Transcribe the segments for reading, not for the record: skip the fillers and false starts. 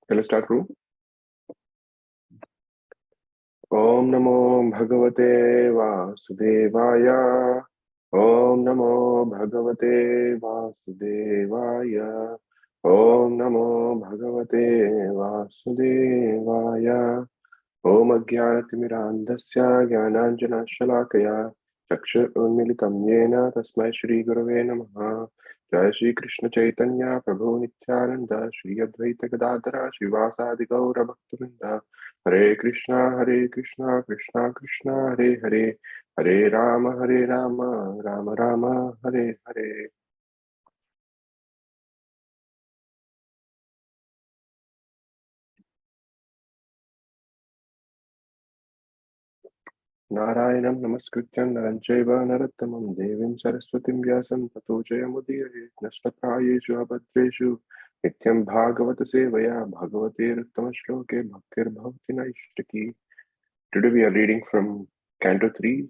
Shall I start, Ru? Om Namo Bhagavate Vasudevaya. Om Namo Bhagavate Vasudevaya. Om Namo Bhagavate Vasudevaya. Om Ajnanatirmirandhasya Jnananjanashalakaya Chakshurunmilitam Yena Tasmai Shri Gurave Namaha. Jai Shri Krishna Chaitanya Prabhu Nityananda Shri Advaita Gadadhara Shivasadi Gaura Bhaktivinoda. Hare Krishna Krishna Krishna Hare Hare Hare Rama Rama Rama Hare Hare. Narayanam Namaskrityam Naranchaiva Narottamam Devim Saraswatim Vyasam Tato Jayamudire Nashtaprayeshu Abhadreshu Nityam Bhagavata Sevaya Bhagavate Uttama Shloke Bhaktir Bhavati Naishtaki. Today we are reading from Canto 3,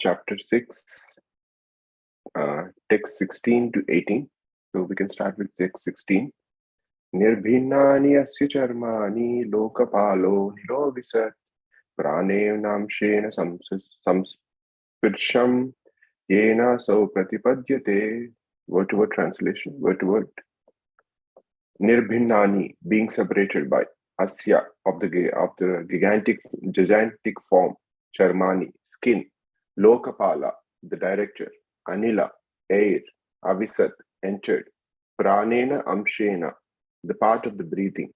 Chapter 6, text 16 to 18. So we can start with text 16. Nirbhinnani asya charmani lokapalo nirovisat प्राणेव नामशेन संस्पर्शम येना सौ प्रतिपद्यते. Word to word translation. Word to word. Nirbhinnani, being separated by. Asya, of the gigantic form. Charmani, skin. Lokapala, the director. Anila, air. Avisat, entered. Pranena amshena, the part of the breathing.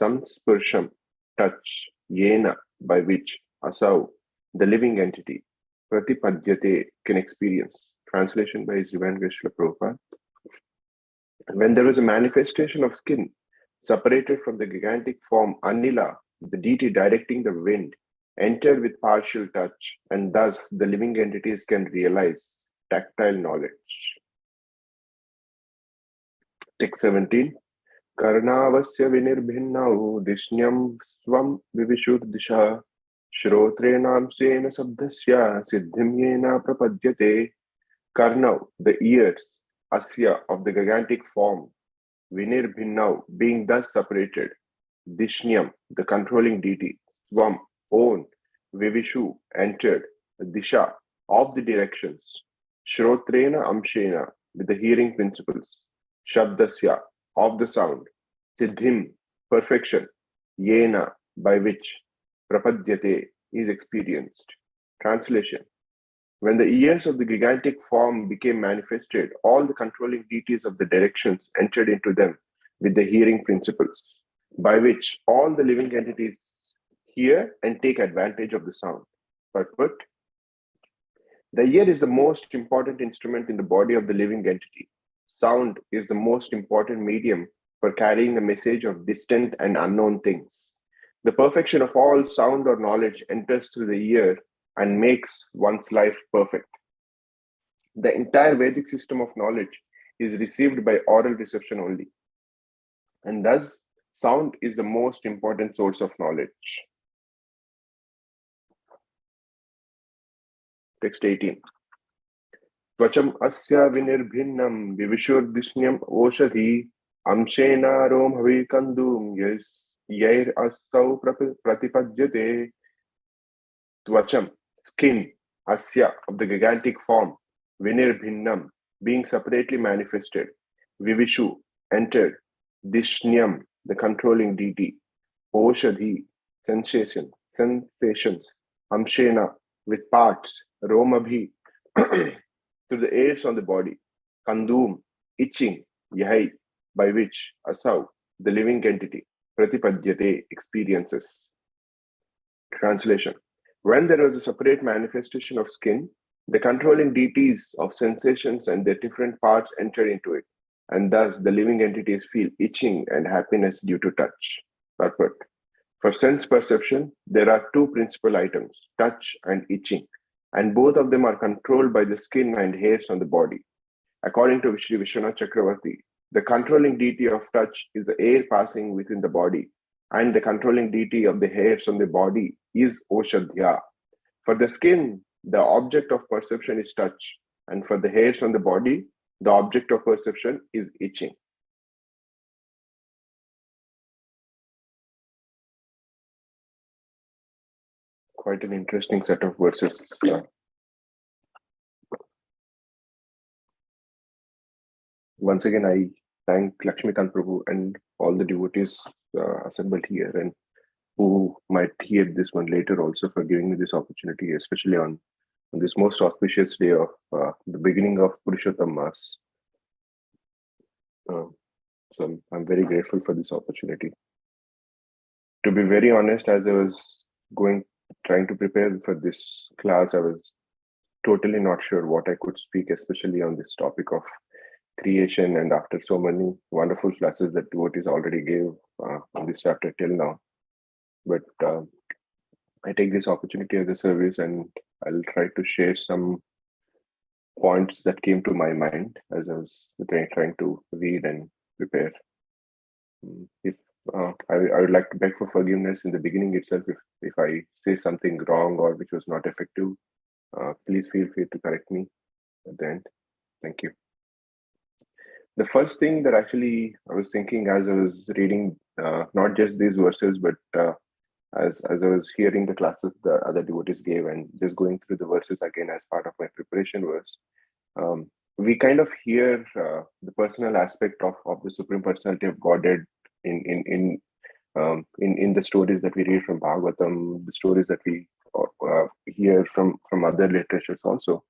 Samsparsham, touch. Yena, by which. Asau, the living entity. Pratipadyate, can experience. Translation by His Divine Grace Srila Prabhupada. When there was a manifestation of skin separated from the gigantic form, Anila, the deity directing the wind, entered with partial touch, and thus the living entities can realize tactile knowledge. Text 17. Karnavasya vinirbhinnau dishnyam svam vivishurdisha shrotrenam sena sabdasya siddhim yena prapadyate. Karnav, the ears, asya, of the gigantic form, Vinirbhinnau, being thus separated, Dishnyam, the controlling deity, Swam, own, Vivishu, entered, Disha, of the directions, Shrotrena Amshena, with the hearing principles, Shabdasya, of the sound, Siddhim, perfection, Yena, by which, Prapadyate, is experienced. Translation. When the ears of the gigantic form became manifested, all the controlling deities of the directions entered into them with the hearing principles, by which all the living entities hear and take advantage of the sound. But the ear is the most important instrument in the body of the living entity. Sound is the most important medium for carrying the message of distant and unknown things. The perfection of all sound or knowledge enters through the ear and makes one's life perfect. The entire Vedic system of knowledge is received by oral reception only. And thus, sound is the most important source of knowledge. Text 18. Tvacham asya vinirbhinnam vivishurdishnyam oshadhi amshena romhavi kandum yair asau pratipadyate. Tvacham, skin, asya, of the gigantic form, Vinirbhinnam, being separately manifested, Vivishu, entered, Dishnyam, the controlling deity, Oshadhi, sensations, Amshena, with parts, Romabhi, to the airs on the body, Kandum, itching, Yahai, by which, Asau, the living entity, Pratipadyate, experiences. Translation. When there was a separate manifestation of skin, the controlling deities of sensations and their different parts enter into it, and thus the living entities feel itching and happiness due to touch. Purport. For sense perception, there are two principal items, touch and itching, and both of them are controlled by the skin and hairs on the body. According to Sri Vishwanath Chakravarti, the controlling deity of touch is the air passing within the body, and the controlling deity of the hairs on the body is Oshadhya. For the skin, the object of perception is touch, and for the hairs on the body, the object of perception is itching. quite an interesting set of verses. Once again, I thank Lakshmikant Prabhu and all the devotees assembled here and who might hear this one later also for giving me this opportunity, especially on this most auspicious day of the beginning of Purushottam Mass. So I'm very grateful for this opportunity. To be very honest, as I was trying to prepare for this class, I was totally not sure what I could speak, especially on this topic of creation. And after so many wonderful classes that devotees already gave on this chapter till now, but I take this opportunity as a service, and I'll try to share some points that came to my mind as I was trying to read and prepare. If I would like to beg for forgiveness in the beginning itself if I say something wrong or which was not effective. Please feel free to correct me at the end. Thank you. The first thing that actually I was thinking as I was reading not just these verses, but as I was hearing the classes the other devotees gave and just going through the verses again as part of my preparation was, we kind of hear the personal aspect of the Supreme Personality of Godhead in the stories that we read from Bhagavatam, the stories that we hear from other literatures also.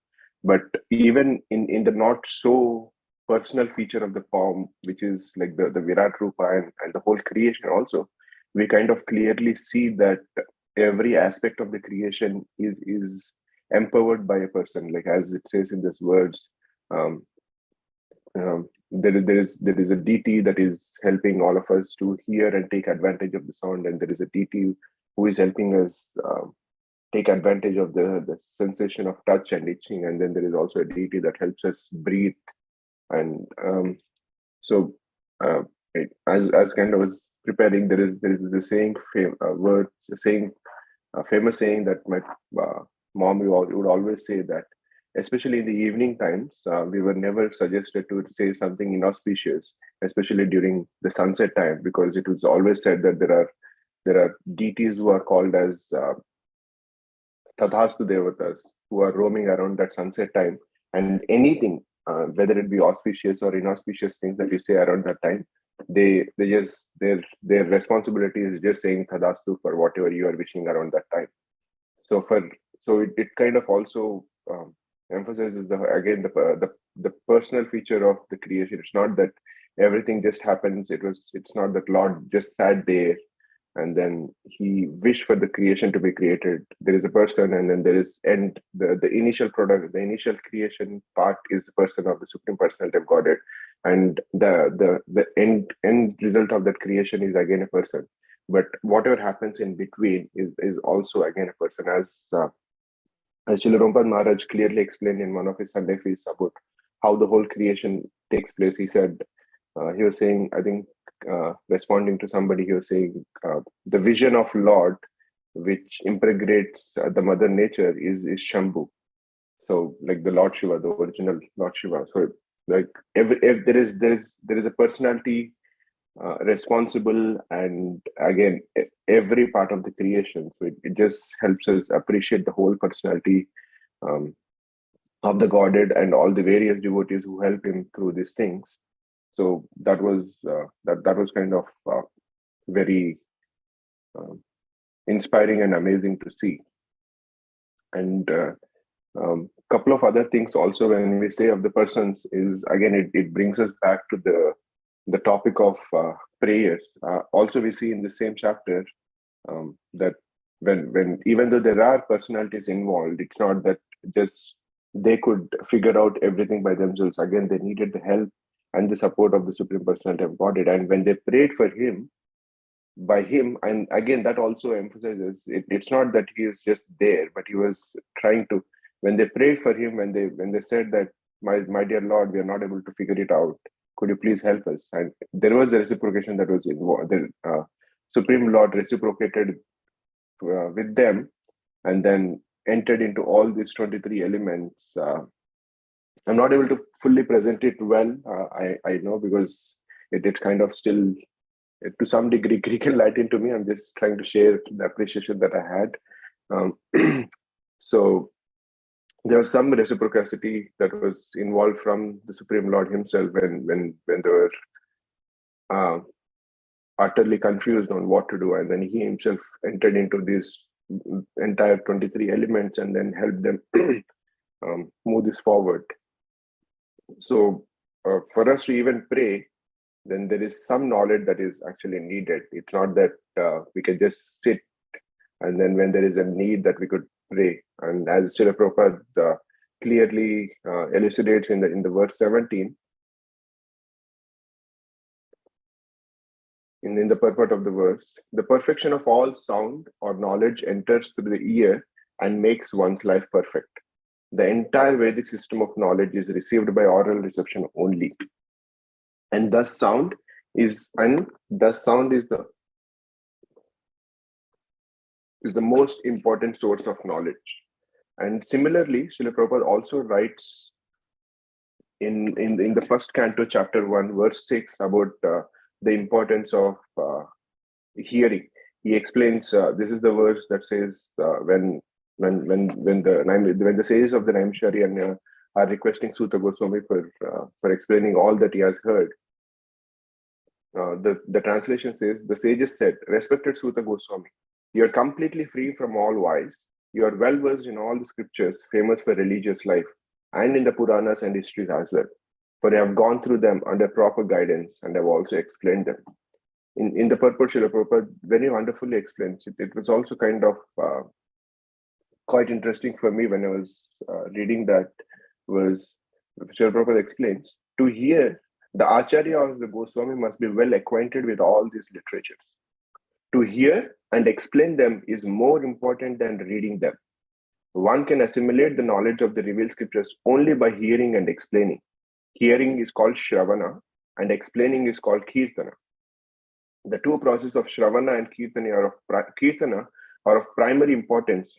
But even in the not so personal feature of the form, which is like the Virat Rupa and the whole creation also, we kind of clearly see that every aspect of the creation is empowered by a person, like as it says in these words. There is a deity that is helping all of us to hear and take advantage of the sound, and there is a deity who is helping us take advantage of the sensation of touch and itching, and then there is also a deity that helps us breathe. And so as kind of was preparing, there is the saying a famous saying that my mom would always say, that especially in the evening times, we were never suggested to say something inauspicious, especially during the sunset time, because it was always said that there are deities who are called as Tadhastu Devatas, who are roaming around that sunset time, and anything, whether it be auspicious or inauspicious things that you say around that time, they just their responsibility is just saying Tadhastu for whatever you are wishing around that time. So it kind of also emphasizes the personal feature of the creation. It's not that everything just happens. It's not that Lord just sat there and then he wished for the creation to be created. There is a person, and then there is the initial product, the initial creation part is the person of the Supreme Personality of Godhead, and the end result of that creation is again a person. But whatever happens in between is also again a person, as Srila Prabhupada Maharaj clearly explained in one of his Sunday feasts about how the whole creation takes place. He said, he was saying, I think, responding to somebody, he was saying, the vision of Lord, which impregnates the mother nature, is Shambhu. So, like the Lord Shiva, the original Lord Shiva. So, like if there is a personality responsible, and again every part of the creation, so it just helps us appreciate the whole personality of the Godhead and all the various devotees who help him through these things. So that was that was kind of very inspiring and amazing to see. And couple of other things also when we say of the persons is, again, it brings us back to the topic of prayers. Also, we see in the same chapter that when even though there are personalities involved, it's not that just they could figure out everything by themselves. Again, they needed the help and the support of the Supreme Personality of Godhead. And when they prayed for him, by him, and again that also emphasizes it's not that he is just there, but he was trying to. When they prayed for him, when they said that my dear Lord, we are not able to figure it out, could you please help us? And there was a reciprocation that was involved. The Supreme Lord reciprocated with them, and then entered into all these 23 elements. I'm not able to fully present it well. I know, because it's kind of still to some degree Greek and Latin to me. I'm just trying to share the appreciation that I had. Um, so there was some reciprocity that was involved from the Supreme Lord himself when they were uh, utterly confused on what to do, and then he himself entered into these entire 23 elements and then helped them move this forward. So for us to even pray, then there is some knowledge that is actually needed. It's not that we can just sit and then when there is a need that we could pray. And as Srila Prabhupada clearly elucidates in the verse 17, in the purport of the verse, the perfection of all sound or knowledge enters through the ear and makes one's life perfect. The entire Vedic system of knowledge is received by oral reception only. And thus sound is the most important source of knowledge. And similarly, Srila Prabhupada also writes in the first canto, chapter 1, verse 6, about the importance of hearing. He explains, this is the verse that says, when the sages of the Naimsharya are requesting Suta Goswami for explaining all that he has heard. The translation says, the sages said, "Respected Suta Goswami, you are completely free from all vice. You are well versed in all the scriptures famous for religious life and in the Puranas and histories as well. For I have gone through them under proper guidance and have also explained them." In the purport, Srila Prabhupada very wonderfully explains it. It was also kind of quite interesting for me when I was reading that. Was Srila Prabhupada explains, to hear, the Acharya or the Goswami must be well acquainted with all these literatures. To hear and explain them is more important than reading them. One can assimilate the knowledge of the revealed scriptures only by hearing and explaining. Hearing is called Shravana and explaining is called Kirtana. The two processes of Shravana and Kirtana are of primary importance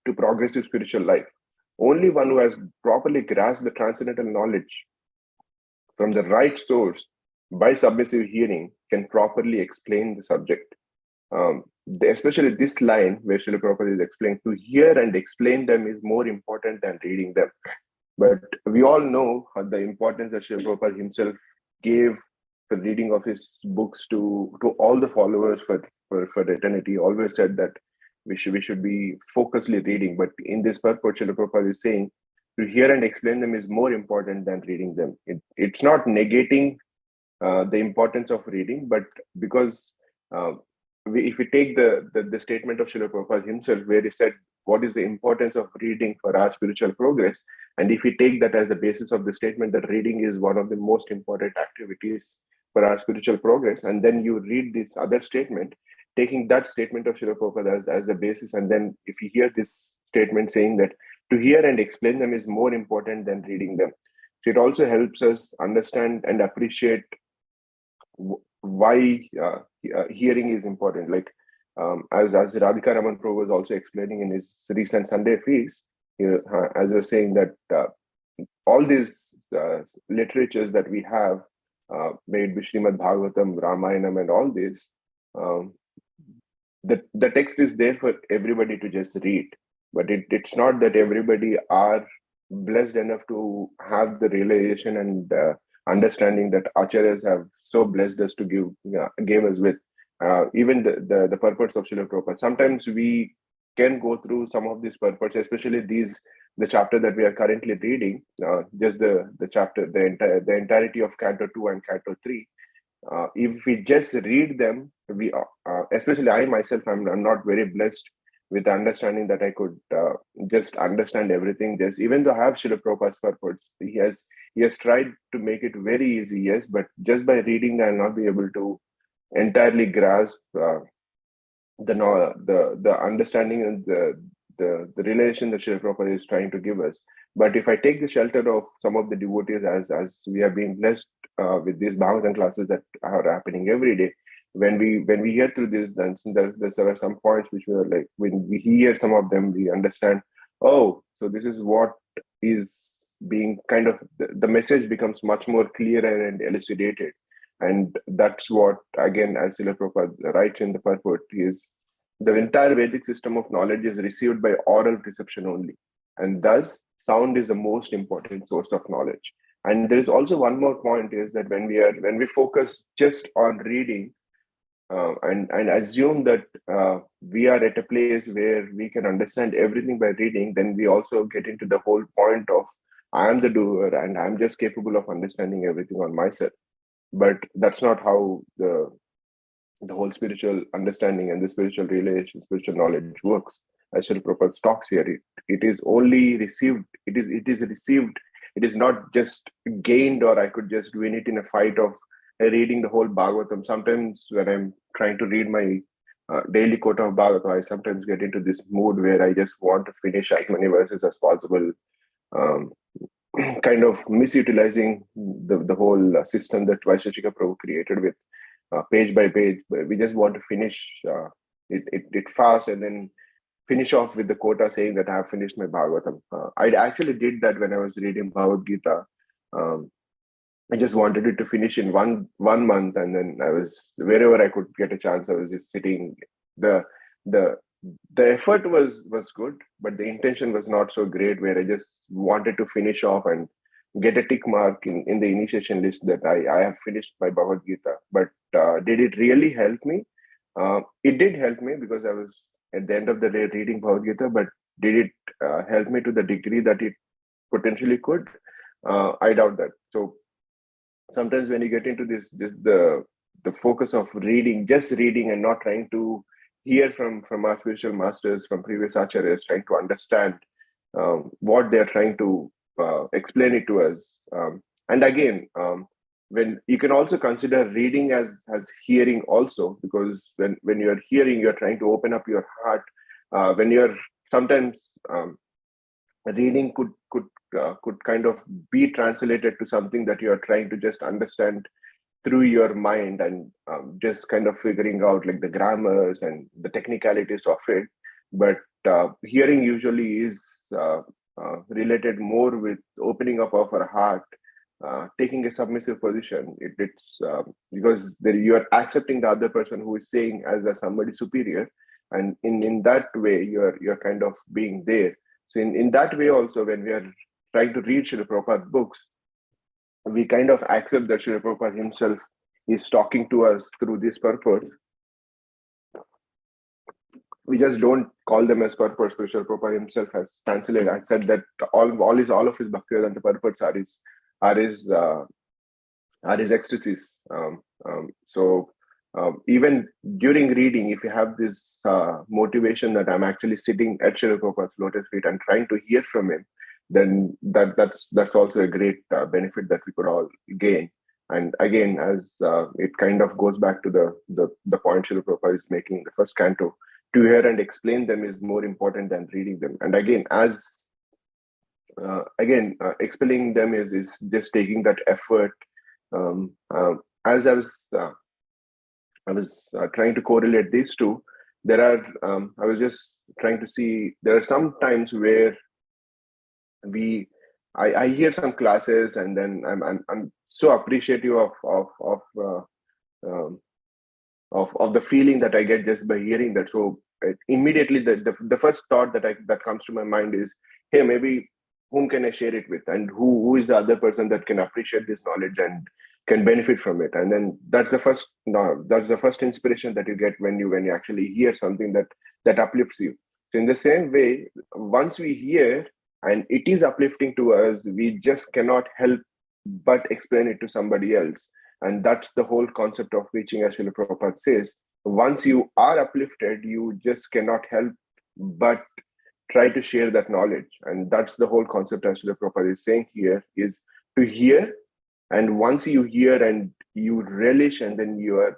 to progressive spiritual life. Only one who has properly grasped the transcendental knowledge from the right source by submissive hearing can properly explain the subject. Especially this line where Srila Prabhupada is explaining, to hear and explain them is more important than reading them. But we all know the importance that Srila Prabhupada himself gave for reading of his books to all the followers for eternity. He always said that we should be focusedly reading. But in this purport, Srila Prabhupada is saying, to hear and explain them is more important than reading them. It's not negating the importance of reading, but because if we take the statement of Srila Prabhupada himself, where he said, what is the importance of reading for our spiritual progress? And if we take that as the basis of the statement that reading is one of the most important activities for our spiritual progress, and then you read this other statement, taking that statement of Srila Prabhupada as the basis, and then if you hear this statement saying that to hear and explain them is more important than reading them. So it also helps us understand and appreciate why hearing is important. Like as Radhika Raman Prabhu was also explaining in his recent Sunday feast, as I was saying that all these literatures that we have, made by Srimad Bhagavatam, Ramayanam, and all this, the text is there for everybody to just read, but it's not that everybody are blessed enough to have the realization and understanding that acharyas have so blessed us to gave us with. Even the purports of Srila Prabhupada. Sometimes we can go through some of these purports, especially the chapter that we are currently reading, just the chapter, the entirety of Canto 2 and Canto 3. If we just read them, we especially I myself, I'm not very blessed with the understanding that I could just understand everything. Just even though I have Srila Prabhupada's purports, he has tried to make it very easy, yes, but just by reading, I'll not be able to entirely grasp the understanding and the relation that Srila Prabhupada is trying to give us. But if I take the shelter of some of the devotees, as we are being blessed with these Bhagavatam classes that are happening every day, when we hear through this, then there are some points which we are like, when we hear some of them, we understand, oh, so this is what is being kind of, the message becomes much more clearer and elucidated. And that's what, again, as Srila Prabhupada writes in the purport, is the entire Vedic system of knowledge is received by oral perception only, and thus sound is the most important source of knowledge. And there is also one more point is that when we focus just on reading, and assume that we are at a place where we can understand everything by reading, then we also get into the whole point of I am the doer and I'm just capable of understanding everything on myself. But that's not how the whole spiritual understanding and the spiritual realization, spiritual knowledge works. As Srila Prabhupada talks here, it is only received. It is received. It is not just gained, or I could just win it in a fight of reading the whole Bhagavatam. Sometimes when I'm trying to read my daily quota of Bhagavatam, I sometimes get into this mood where I just want to finish as many verses as possible, um, kind of misutilizing the whole system that Vaisheshika Prabhu created with page by page. We just want to finish it fast and then finish off with the quota saying that I have finished my Bhagavatam. I actually did that when I was reading Bhagavad Gita. Um, I just wanted it to finish in one month, and then I was wherever I could get a chance. I was just sitting. The the the effort was good, but the intention was not so great. Where I just wanted to finish off and get a tick mark in the initiation list that I have finished my Bhagavad Gita. But did it really help me? It did help me because I was at the end of the day reading Bhagavad Gita. But did it help me to the degree that it potentially could? I doubt that. So sometimes when you get into this the focus of reading, just reading and not trying to hear from our spiritual masters, from previous acharyas, trying to understand what they're trying to explain it to us. And again, when you can also consider reading as hearing also, because when you're hearing, you're trying to open up your heart. When you're sometimes reading could kind of be translated to something that you are trying to just understand through your mind, and just kind of figuring out like the grammars and the technicalities of it. But hearing usually is related more with opening up of our heart, taking a submissive position. It's because you are accepting the other person who is saying as a somebody superior, and in that way you're kind of being there. So in that way also, when we are trying to read Srila Prabhupada books, we kind of accept that Srila Prabhupada himself is talking to us through this purpose. We just don't call them as purpose. Srila Prabhupada himself has translated and said that all of his Bhaktivedanta purports are his ecstasies. So even during reading, if you have this motivation that I'm actually sitting at Srila Prabhupada's lotus feet and trying to hear from him, then that's also a great benefit that we could all gain. And again, as it kind of goes back to the point Srila Prabhupada is making in the first canto, to hear and explain them is more important than reading them. And again, explaining them is just taking that effort. As I was trying to correlate these two. There are I was just trying to see. There are some times where I hear some classes, and then I'm so appreciative of the feeling that I get just by hearing that. So immediately the first thought that comes to my mind is, hey, maybe whom can I share it with, and who is the other person that can appreciate this knowledge and can benefit from it. And then that's the first inspiration that you get when you actually hear something that uplifts you. So in the same way, once we hear and it is uplifting to us, we just cannot help but explain it to somebody else. And that's the whole concept of preaching, as Srila Prabhupada says. Once you are uplifted, you just cannot help but try to share that knowledge. And that's the whole concept, as Srila Prabhupada is saying here, is to hear. And once you hear and you relish, and then you're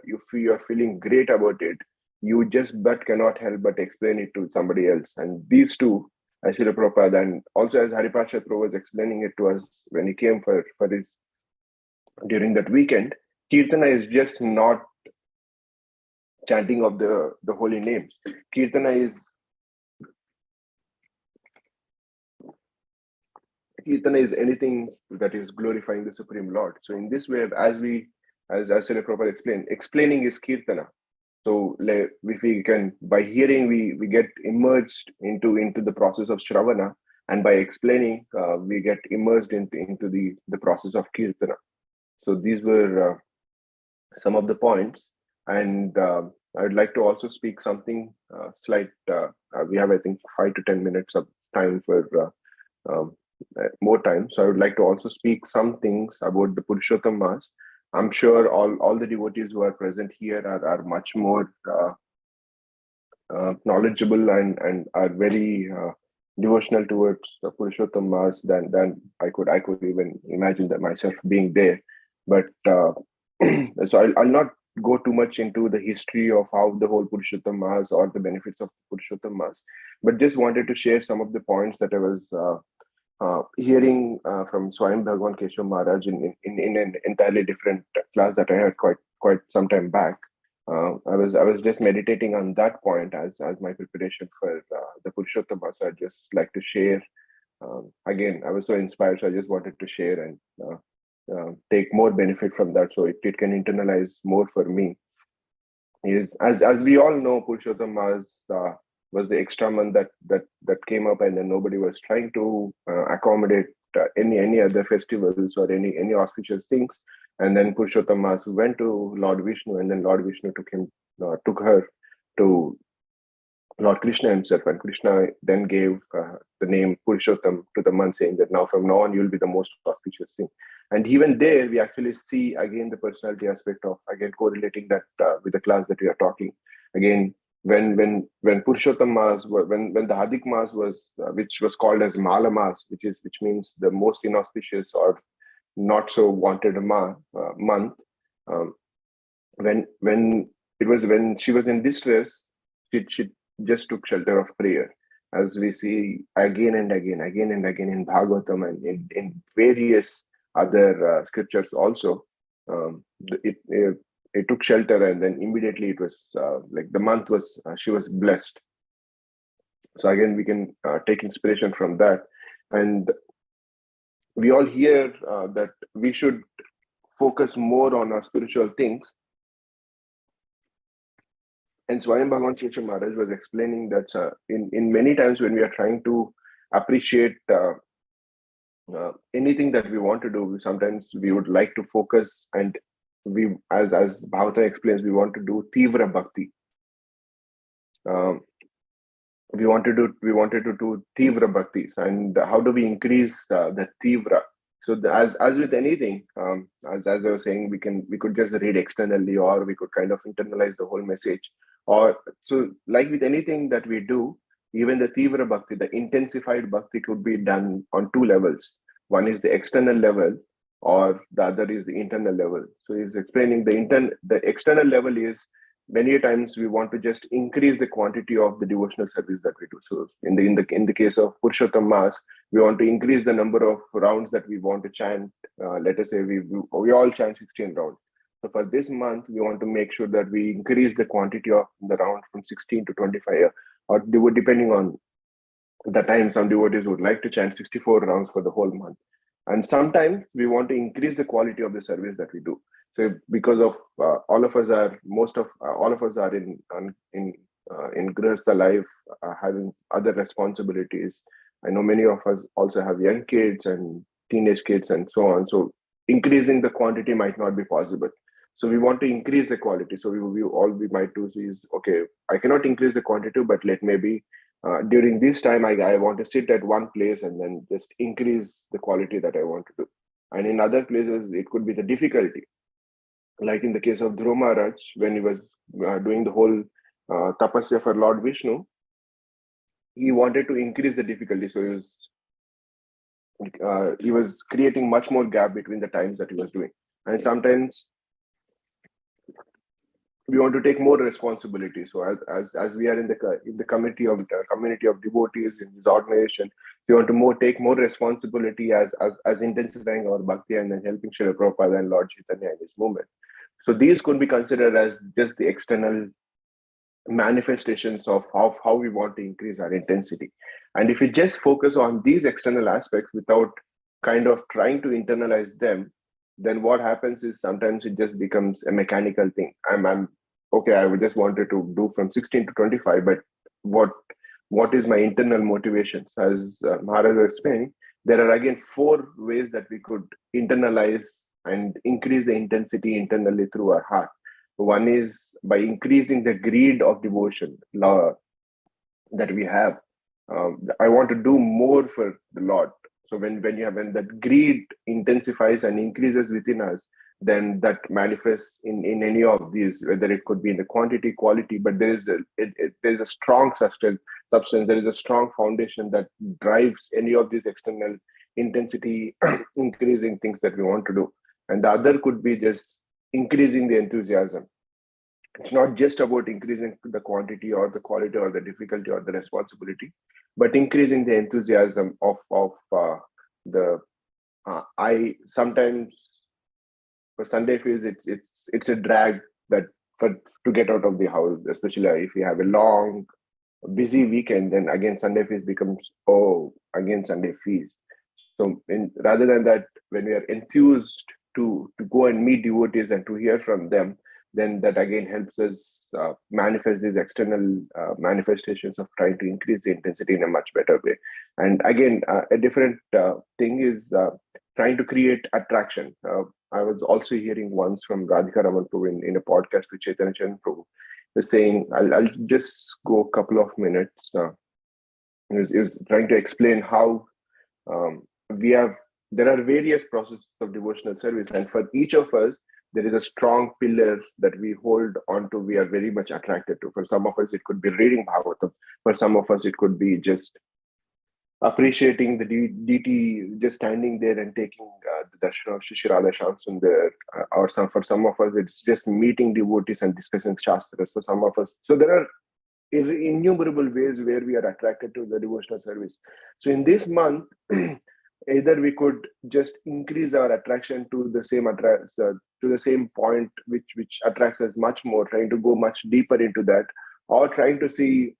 feeling great about it, you just but cannot help but explain it to somebody else. And these two, as Srila Prabhupada, and also as Haripasha Prabhu was explaining it to us when he came for his during that weekend, Kirtana is just not chanting of the holy names. Kirtana is anything that is glorifying the Supreme Lord. So in this way, as Srila Prabhupada explained, explaining is Kirtana. So if we can, by hearing, we get immersed into the process of Shravana, and by explaining, we get immersed into the process of Kirtana. So these were some of the points, and I would like to also speak something slight. We have, I think, 5 to 10 minutes of time for more time. So I would like to also speak some things about the Purushottam Mass. I'm sure all the devotees who are present here are much more knowledgeable and are very devotional towards the Purushottam Mass than I could even imagine that myself being there. But so I'll not go too much into the history of how the whole Purushottam Mass or the benefits of Purushottam Mass, but just wanted to share some of the points that I was hearing from Swayam Bhagavan Keshav Maharaj in an entirely different class that I had quite some time back. I was just meditating on that point as my preparation for the Purushottama. So I'd just like to share. Again, I was so inspired, so I just wanted to share and take more benefit from that, so it can internalize more for me. Is as we all know, Purushottama was the extra month that came up, and then nobody was trying to accommodate any other festivals or any auspicious things. And then Purushottam Mass went to Lord Vishnu, and then Lord Vishnu took her to Lord Krishna himself, and Krishna then gave the name Purushottam to the month, saying that now from now on you'll be the most auspicious thing. And even there, we actually see again the personality aspect of, again, correlating that with the class that we are talking. Again, when Purushottam Mass, when the Hadik Mass was, which was called as Mala Mass, which means the most inauspicious or not so wanted month, when she was in distress, she just took shelter of prayer, as we see again and again in Bhagavatam and in various other scriptures also. It took shelter, and then immediately it was like the month was, she was blessed. So again, we can take inspiration from that. And we all hear that we should focus more on our spiritual things. And Swayam Bhagavan Keshav Maharaj was explaining that in many times when we are trying to appreciate anything that we want to do, sometimes we would like to focus, and we, as Bhagavatam explains, we want to do Tivra Bhakti. We wanted to do Tivra Bhaktis, and how do we increase the Tivra? So as with anything, as I was saying, we could just read externally, or we could kind of internalize the whole message. Or so, like with anything that we do, even the Tivra Bhakti, the intensified Bhakti, could be done on two levels. One is the external level, or the other is the internal level. So he's explaining the external level is, many times we want to just increase the quantity of the devotional service that we do. So in the case of Purushottam Mass, we want to increase the number of rounds that we want to chant. Let us say we all chant 16 rounds. So for this month, we want to make sure that we increase the quantity of the round from 16 to 25, or depending on the time. Some devotees would like to chant 64 rounds for the whole month. And sometimes we want to increase the quality of the service that we do. So because of all of us are in Grihastha life, having other responsibilities. I know many of us also have young kids and teenage kids and so on. So increasing the quantity might not be possible. So we want to increase the quality. So we might do is, okay, I cannot increase the quantity, but maybe during this time I want to sit at one place and then just increase the quality that I want to do. And in other places, it could be the difficulty. Like in the case of Dhruva Maharaj, when he was doing the whole tapasya for Lord Vishnu, he wanted to increase the difficulty. So he was creating much more gap between the times that he was doing. And sometimes we want to take more responsibility. So as we are in the community of devotees in this organization, we want to take more responsibility as intensifying our bhakti and then helping Srila Prabhupada and Lord Chaitanya in this movement. So these could be considered as just the external manifestations of how we want to increase our intensity. And if we just focus on these external aspects without kind of trying to internalize them, then what happens is sometimes it just becomes a mechanical thing. okay, I would just wanted to do from 16 to 25, but what is my internal motivations? As Maharaj was explaining, there are again 4 ways that we could internalize and increase the intensity internally through our heart. One is by increasing the greed of devotion that we have. I want to do more for the Lord. So when that greed intensifies and increases within us, then that manifests in any of these, whether it could be in the quantity, quality, but there's a strong substance. There is a strong foundation that drives any of these external intensity increasing things that we want to do. And the other could be just increasing the enthusiasm. It's not just about increasing the quantity or the quality or the difficulty or the responsibility, but increasing the enthusiasm of the I sometimes for Sunday feels it's a drag that for to get out of the house, especially if you have a long busy weekend, then again Sunday feast becomes, oh, again Sunday feast. So rather than that, when we are enthused to go and meet devotees and to hear from them, then that again helps us manifest these external manifestations of trying to increase the intensity in a much better way. And again, a different thing is trying to create attraction. I was also hearing once from Radhika Raman Prabhu in a podcast with Chaitanya Charan Prabhu, is saying, I'll just go a couple of minutes. Is trying to explain how there are various processes of devotional service, and for each of us, there is a strong pillar that we hold on to, we are very much attracted to. For some of us, it could be reading Bhagavatam. For some of us, it could be just appreciating the deity, just standing there and taking the darshan of Shri Radha Shyam Sundar. Or for some of us, it's just meeting devotees and discussing shastras. For some of us, so there are innumerable ways where we are attracted to the devotional service. So in this month, either we could just increase our attraction to the same point which attracts us much more, trying to go much deeper into that, or trying to see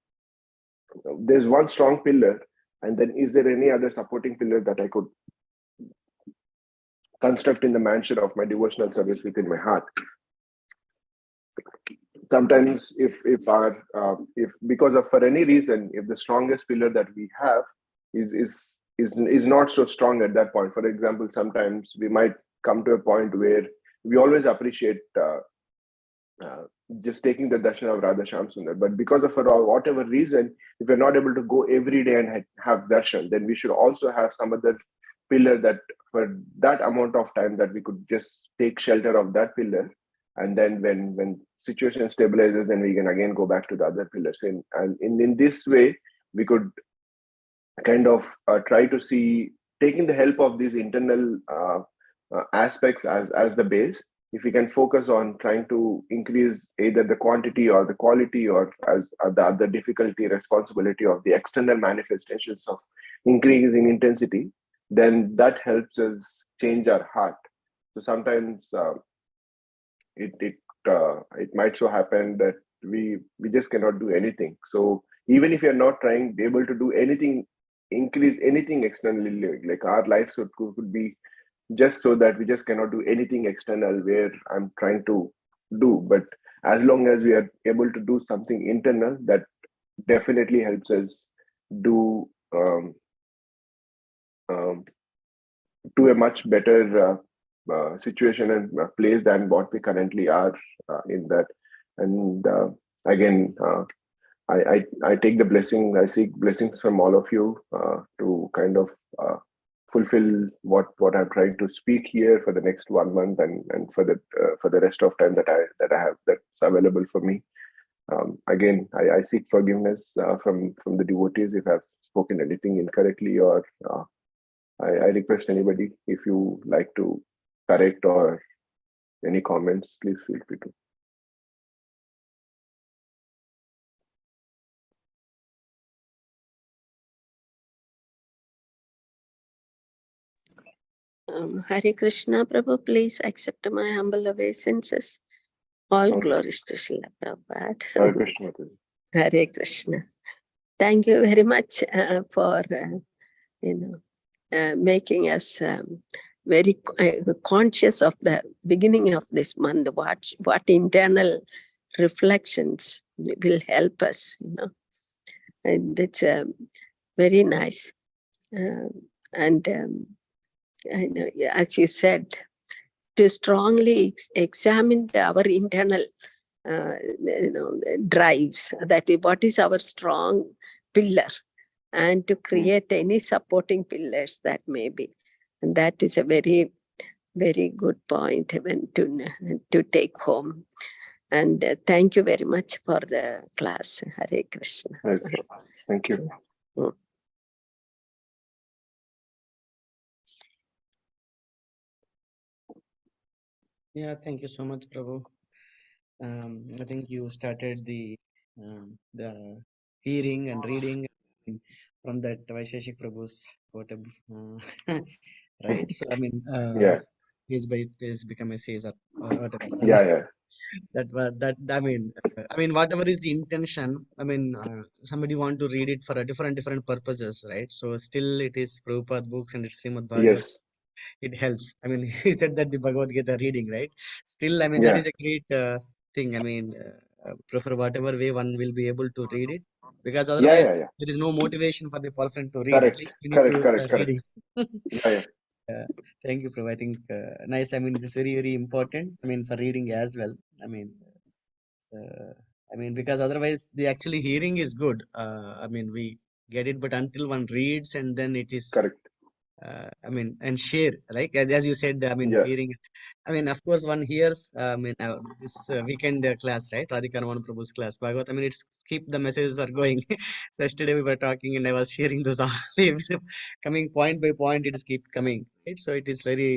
there's one strong pillar, and then is there any other supporting pillar that I could construct in the mansion of my devotional service within my heart. Sometimes if because of for any reason, if the strongest pillar that we have is not so strong at that point. For example, sometimes we might come to a point where we always appreciate just taking the darshan of Radha Shyam Sundar, but because of whatever reason, if we're not able to go every day and have darshan, then we should also have some other pillar that for that amount of time that we could just take shelter of that pillar, and then when situation stabilizes, then we can again go back to the other pillars. And in this way, we could kind of try to see, taking the help of these internal aspects as the base, if we can focus on trying to increase either the quantity or the quality, or as the other difficulty, responsibility of the external manifestations of increasing intensity, then that helps us change our heart. So sometimes it might so happen that we just cannot do anything. So even if you're not able to do anything, increase anything externally, like our life could be just so that we just cannot do anything external where I'm trying to do. But as long as we are able to do something internal, that definitely helps us do to a much better situation and place than what we currently are in that. And again, I take the blessing, I seek blessings from all of you to kind of fulfill what I'm trying to speak here for the next 1 month, and for the rest of time that I have that's available for me. Again, I seek forgiveness from the devotees if I've spoken anything incorrectly, or I request anybody, if you like to correct or any comments, please feel free to. Hare Krishna, Prabhu, please accept my humble obeisances. All glories to Srila Prabhupada. Hare Krishna. Hare Krishna. Thank you very much for making us very conscious of the beginning of this month, what internal reflections will help us, and it's very nice. And I know, as you said, to strongly examine our internal drives, that what is our strong pillar, and to create any supporting pillars that may be. And that is a very, very good point even to take home. And thank you very much for the class. Hare Krishna. Hare Krishna. Thank you. Yeah, thank you so much, Prabhu. I think you started the hearing and reading from that Vaisheshik Prabhu's quote, right? So I mean, Yeah. he's become a sage or whatever. Yeah. That I mean, whatever is the intention. I mean, somebody want to read it for a different purposes, right? So still, it is Prabhupada books and it's Srimad Bhagavatam. Yes. It helps. I mean, he said that the Bhagavad Gita reading, right? Still, I mean, that Yeah. is a great thing. I mean, prefer whatever way one will be able to read it, because otherwise Yeah. there is no motivation for the person to read. At Correct. least we need to Correct. start reading. Yeah. Thank you, Prabhu. I think nice. I mean, it is very important. I mean, for reading as well. I mean, so, I mean, because otherwise the actually hearing is good. I mean, we get it, but until one reads and then it is Correct. I mean, and share, like as you said, I mean, Yeah. hearing. I mean, of course, one hears. I mean, this weekend class, right? Radhika Raman Prabhu's class, Bhagavat. I mean, it's keep the messages are going. So yesterday we were talking, and I was sharing those all. Coming point by point, it is keep coming. Right? So it is very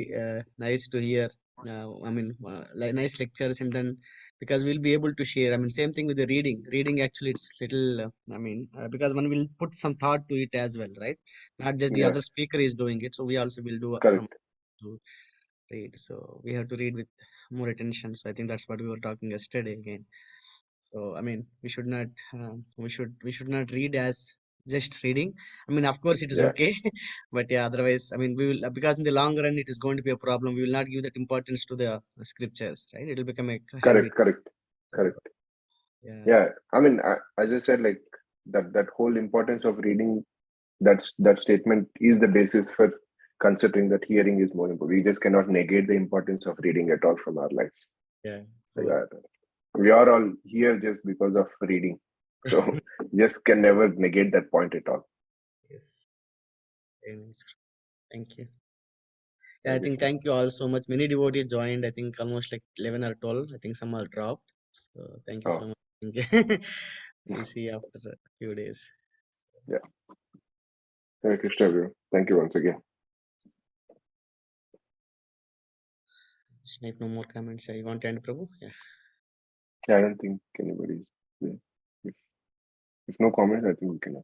nice to hear. I mean, like nice lectures, and then because we'll be able to share. I mean, same thing with the reading. Reading actually, it's little. I mean, because one will put some thought to it as well, right? Not just the Yeah. other speaker is doing it, so we also will do from Correct. to read. So we have to read with more attention. So I think that's what we were talking yesterday again. So I mean, we should not we should not read as just reading. I mean, of course it is Yeah. okay, but yeah, otherwise, I mean, we will, because in the long run it is going to be a problem. We will not give that importance to the scriptures, right? It will become a habit. Correct. So, yeah, Yeah. I mean, as I said, like that whole importance of reading, that statement is the basis for considering that hearing is more important. We just cannot negate the importance of reading at all from our lives. yeah, Like right. we are all here just because of reading. So just can never negate that point at all. Yes. Very nice. Thank you. Yeah, I Hare think Krishna. thank you all so much. Many devotees joined. I think almost like 11 or 12. I think some are dropped. So thank you Oh, so much. Thank you. We'll see you after a few days. yeah. Hare Krishna, everyone. Thank you once again. If no more comments, I want to end, Prabhu. Yeah. Yeah, I don't think anybody's there. If no comments, I think we can.